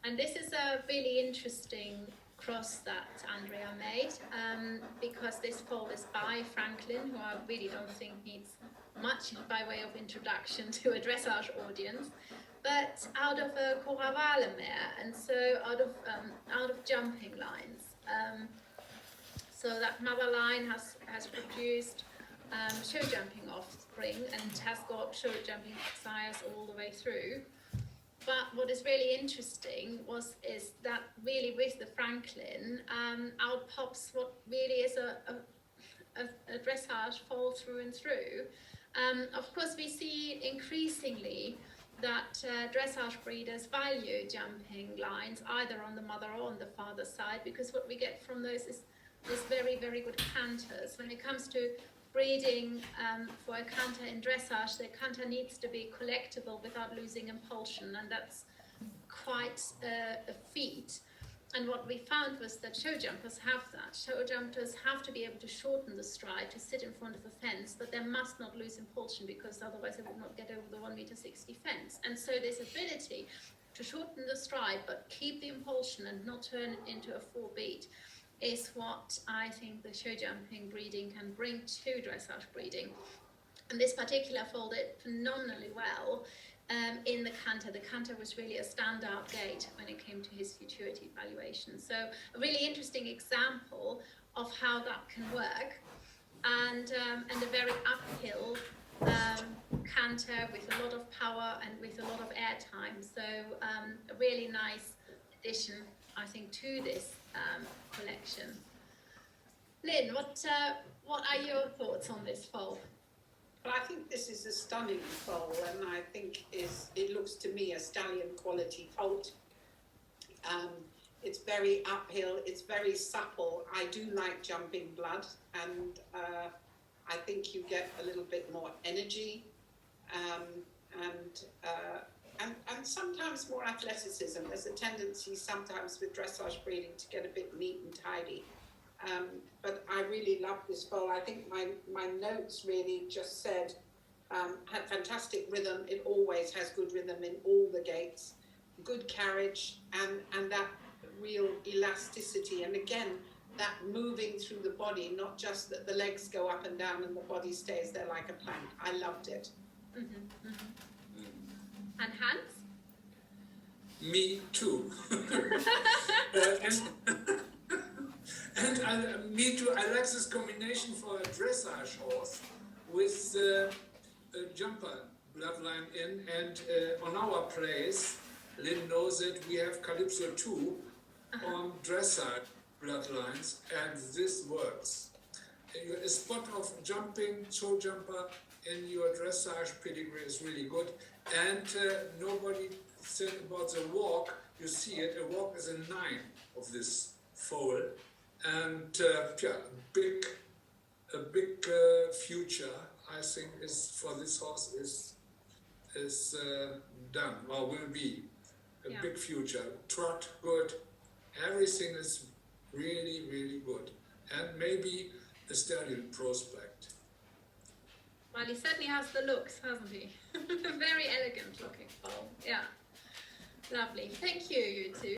And this is a really interesting cross that Andrea made, because this foal is by Franklin, who I really don't think needs much by way of introduction to a dressage audience, but out of a Coravale mare, and so out of jumping lines. So that mother line has produced show jumping offspring and has got show jumping sires all the way through. But what is really interesting is that really with the Franklin, out pops what really is a dressage foal through and through. Of course, we see increasingly that dressage breeders value jumping lines either on the mother or on the father side, because what we get from those is very, very good canters. When it comes to breeding for a canter in dressage, the canter needs to be collectible without losing impulsion, and that's quite a feat. And what we found was that show jumpers have that. Show jumpers have to be able to shorten the stride to sit in front of a fence, but they must not lose impulsion, because otherwise they would not get over the 1.60 meter fence. And so this ability to shorten the stride but keep the impulsion and not turn it into a 4-beat is what I think the show jumping breeding can bring to dressage breeding. And this particular foal did phenomenally well in the canter. The canter was really a standout gait when it came to his futurity evaluation. So a really interesting example of how that can work, and a very uphill canter with a lot of power and with a lot of air time. So a really nice addition, I think, to this collection. Lynn, what are your thoughts on this foal? Well, I think this is a stunning foal, and I think it looks to me a stallion quality colt. It's very uphill, it's very supple. I do like jumping blood, and I think you get a little bit more energy, and sometimes more athleticism. There's a tendency sometimes with dressage breeding to get a bit neat and tidy. But I really love this foal. I think my notes really just said, had fantastic rhythm. It always has good rhythm in all the gaits, good carriage, and that real elasticity. And again, that moving through the body, not just that the legs go up and down and the body stays there like a plank. I loved it. Mm-hmm, mm-hmm. And Hans? Me too. Me too. I like this combination for a dressage horse with a jumper bloodline in, and on our place, Lynn knows it, we have Calypso 2 on dressage bloodlines, and this works. A spot of jumping, show jumper in your dressage pedigree is really good, and nobody said about the walk. You see it, a walk is a 9 of this foal, and a big future, I think, is for this horse is done, or will be a big future. Trot good, everything is really, really good, and maybe a stallion prospect. Well, he certainly has the looks, hasn't he? Very elegant looking foal. Yeah, lovely. Thank you, you two.